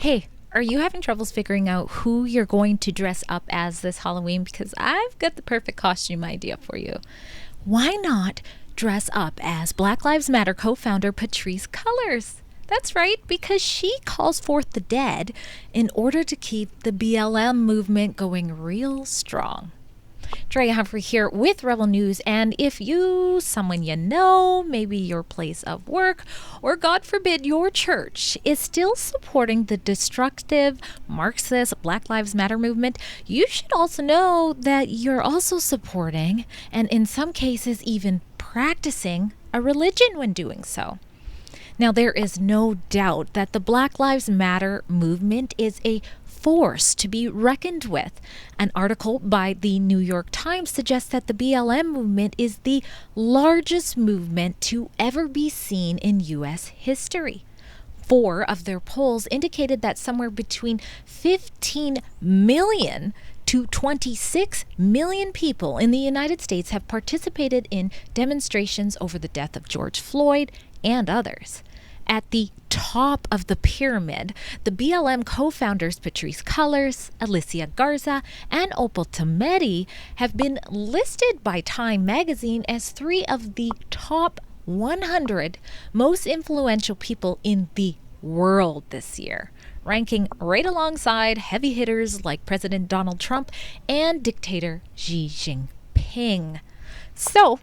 Hey, are you having troubles figuring out who you're going to dress up as this Halloween? Because I've got the perfect costume idea for you. Why not dress up as Black Lives Matter co-founder Patrisse Cullors? That's right, because she calls forth the dead in order to keep the BLM movement going real strong. Drea Humphrey here with Rebel News, and if you, someone you know, maybe your place of work, or God forbid your church is still supporting the destructive Marxist Black Lives Matter movement, you should also know that you're also supporting, and in some cases even practicing, a religion when doing so. Now, there is no doubt that the Black Lives Matter movement is a force to be reckoned with. An article by the New York Times suggests that the BLM movement is the largest movement to ever be seen in U.S. history. 4 of their polls indicated that somewhere between 15 million to 26 million people in the United States have participated in demonstrations over the death of George Floyd and others. At the top of the pyramid, the BLM co-founders Patrisse Cullors, Alicia Garza, and Opal Tometi have been listed by Time magazine as 3 of the top 100 most influential people in the world this year, ranking right alongside heavy hitters like President Donald Trump and dictator Xi Jinping. So,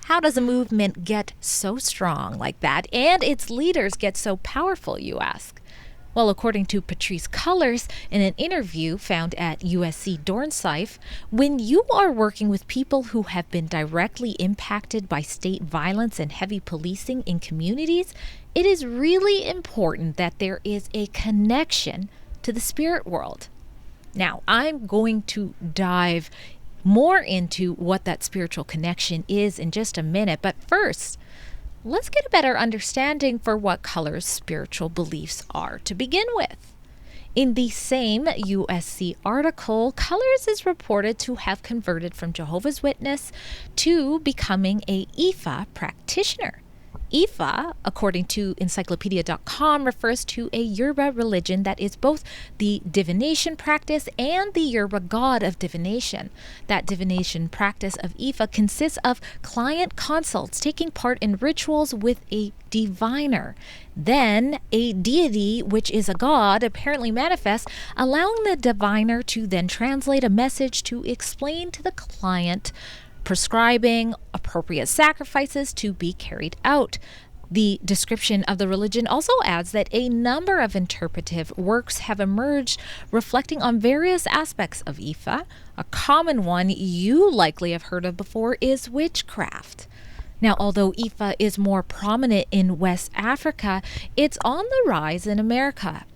how does a movement get so strong like that and its leaders get so powerful, you ask? Well, according to Patrisse Cullors, in an interview found at USC Dornsife, when you are working with people who have been directly impacted by state violence and heavy policing in communities, it is really important that there is a connection to the spirit world. Now, I'm going to dive more into what that spiritual connection is in just a minute, but first, let's get a better understanding for what Cullors' spiritual beliefs are to begin with. In the same USC article, Cullors is reported to have converted from Jehovah's Witness to becoming a Ifa practitioner. Ifa, according to encyclopedia.com, refers to a Yoruba religion that is both the divination practice and the Yoruba god of divination. That divination practice of Ifa consists of client consults taking part in rituals with a diviner. Then a deity, which is a god, apparently manifests, allowing the diviner to then translate a message to explain to the client, prescribing appropriate sacrifices to be carried out. The description of the religion also adds that a number of interpretive works have emerged reflecting on various aspects of Ifa. A common one you likely have heard of before is witchcraft. Now, although Ifa is more prominent in West Africa, it's on the rise in America.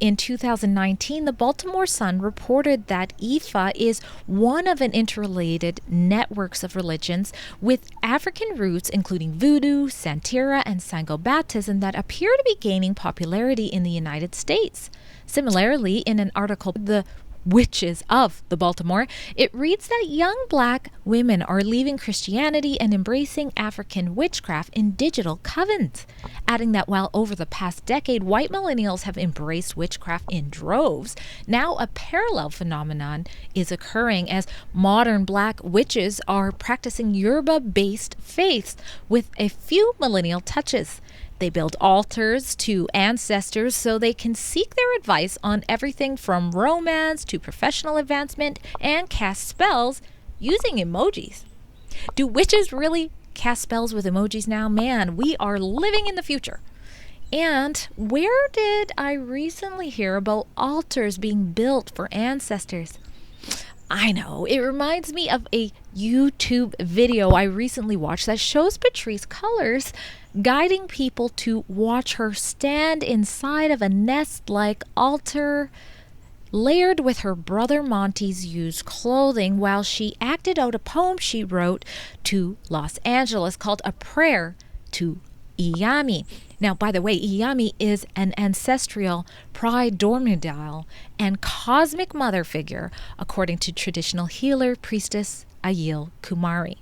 In 2019, the Baltimore Sun reported that Ifa is one of an interrelated networks of religions with African roots, including Voodoo, Santeria, and Sango baptism that appear to be gaining popularity in the United States. Similarly, in an article, The Witches of the Baltimore, it reads that young Black women are leaving Christianity and embracing African witchcraft in digital covens, adding that while over the past decade white millennials have embraced witchcraft in droves, now a parallel phenomenon is occurring as modern Black witches are practicing Yoruba-based faiths with a few millennial touches. They build altars to ancestors so they can seek their advice on everything from romance to professional advancement and cast spells using emojis. Do witches really cast spells with emojis now? Man, we are living in the future. And where did I recently hear about altars being built for ancestors? I know, it reminds me of a YouTube video I recently watched that shows Patrisse Cullors guiding people to watch her stand inside of a nest-like altar layered with her brother Monty's used clothing while she acted out a poem she wrote to Los Angeles called A Prayer to Iyami. Now, by the way, Iyami is an ancestral primordial and cosmic mother figure, according to traditional healer priestess Ayil Kumari.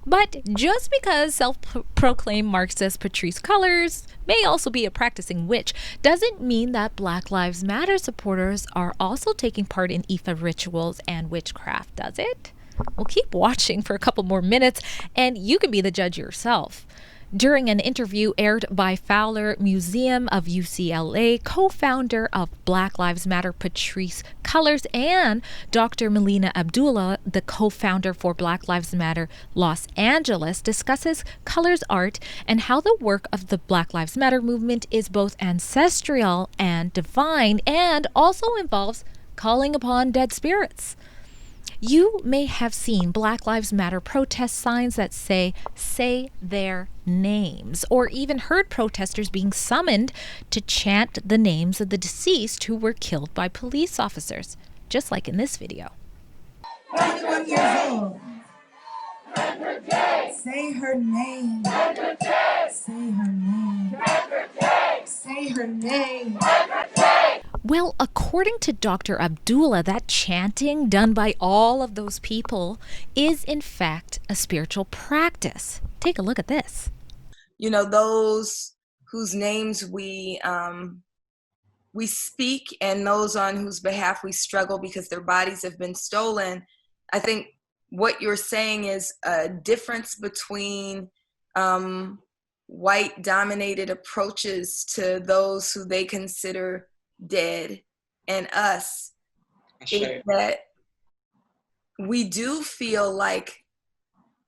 But just because self-proclaimed Marxist Patrisse Cullors may also be a practicing witch doesn't mean that Black Lives Matter supporters are also taking part in Ifa rituals and witchcraft, does it? Well, keep watching for a couple more minutes and you can be the judge yourself. During an interview aired by Fowler Museum of UCLA, co-founder of Black Lives Matter Patrisse Cullors and Dr. Melina Abdullah, the co-founder for Black Lives Matter Los Angeles, discusses Cullors' art and how the work of the Black Lives Matter movement is both ancestral and divine and also involves calling upon dead spirits. You may have seen Black Lives Matter protest signs that say their names, or even heard protesters being summoned to chant the names of the deceased who were killed by police officers, just like in this video. 21 years old. Say her name. Say her name. Say her name. Well, according to Dr. Abdullah, that chanting done by all of those people is in fact a spiritual practice. Take a look at this. You know, those whose names we speak and those on whose behalf we struggle because their bodies have been stolen. I think what you're saying is a difference between white dominated approaches to those who they consider dead and us, is that we do feel like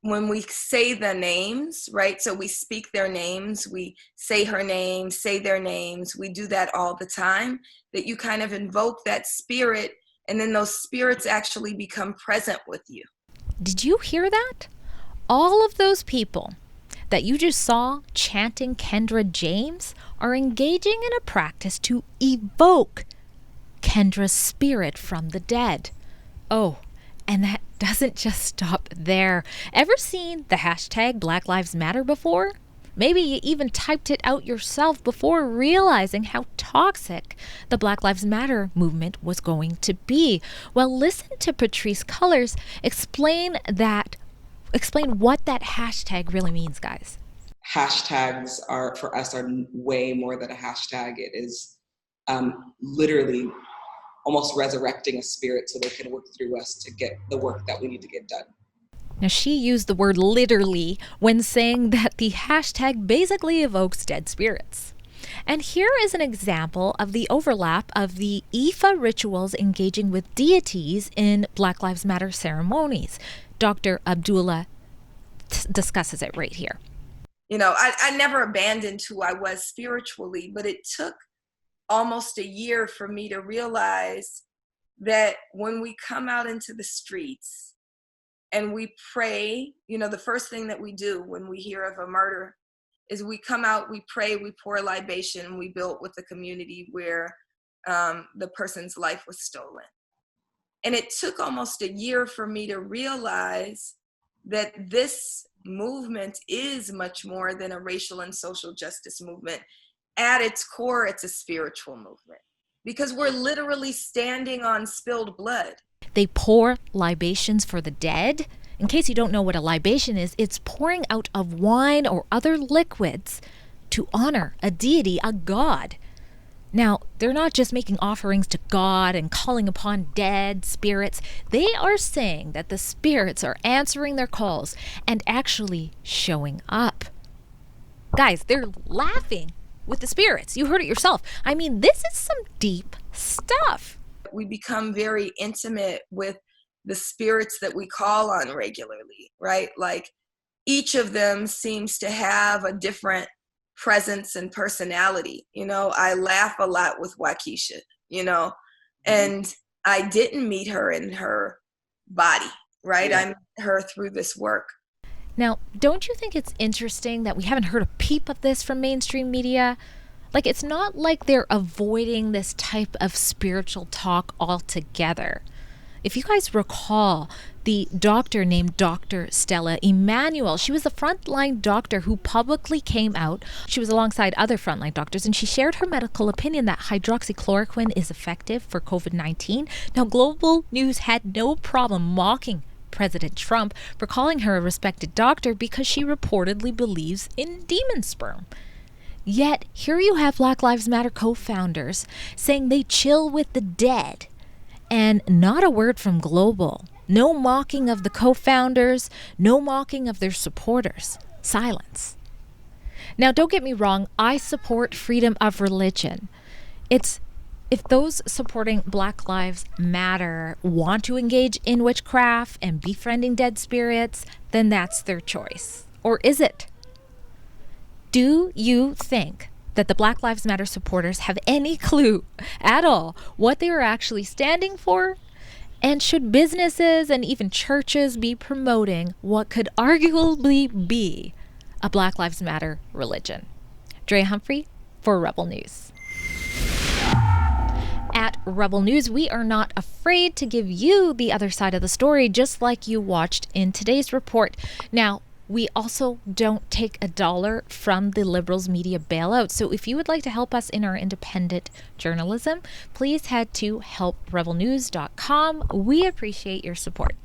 when we say the names, right? So we speak their names, we say her name, say their names, we do that all the time, that you kind of invoke that spirit and then those spirits actually become present with you. Did you hear that? All of those people that you just saw chanting Kendra James are engaging in a practice to evoke Kendra's spirit from the dead. Oh, and that doesn't just stop there. Ever seen the hashtag Black Lives Matter before? Maybe you even typed it out yourself before realizing how toxic the Black Lives Matter movement was going to be. Well, listen to Patrisse Cullors explain what that hashtag really means, guys. Hashtags are, for us, are way more than a hashtag. It is literally almost resurrecting a spirit so they can work through us to get the work that we need to get done. Now, she used the word literally when saying that the hashtag basically evokes dead spirits. And here is an example of the overlap of the Ifa rituals engaging with deities in Black Lives Matter ceremonies. Dr. Abdullah discusses it right here. You know, I never abandoned who I was spiritually, but it took almost a year for me to realize that when we come out into the streets and we pray, you know, the first thing that we do when we hear of a murder is we come out, we pray, we pour a libation, we build with the community where the person's life was stolen. And it took almost a year for me to realize that this movement is much more than a racial and social justice movement. At its core, it's a spiritual movement because we're literally standing on spilled blood. They pour libations for the dead. In case you don't know what a libation is, it's pouring out of wine or other liquids to honor a deity, a god. Now, they're not just making offerings to God and calling upon dead spirits. They are saying that the spirits are answering their calls and actually showing up. Guys, they're laughing with the spirits. You heard it yourself. I mean, this is some deep stuff. We become very intimate with the spirits that we call on regularly, right? Like each of them seems to have a different presence and personality. You know, I laugh a lot with Waukesha, you know, and I didn't meet her in her body, right? Yeah. I met her through this work. Now, don't you think it's interesting that we haven't heard a peep of this from mainstream media? Like, it's not like they're avoiding this type of spiritual talk altogether. If you guys recall, the doctor named Dr. Stella Emanuel, she was the frontline doctor who publicly came out. She was alongside other frontline doctors, and she shared her medical opinion that hydroxychloroquine is effective for COVID-19. Now, Global News had no problem mocking President Trump for calling her a respected doctor because she reportedly believes in demon sperm. Yet, here you have Black Lives Matter co-founders saying they chill with the dead. And not a word from Global. No mocking of the co-founders, no mocking of their supporters. Silence. Now, don't get me wrong, I support freedom of religion. If those supporting Black Lives Matter want to engage in witchcraft and befriending dead spirits, then that's their choice. Or is it? Do you think that the Black Lives Matter supporters have any clue at all what they are actually standing for? And should businesses and even churches be promoting what could arguably be a Black Lives Matter religion? Drea Humphrey for Rebel News. At Rebel News, we are not afraid to give you the other side of the story, just like you watched in today's report. Now, we also don't take a dollar from the Liberals' media bailout. So if you would like to help us in our independent journalism, please head to helprebelnews.com. We appreciate your support.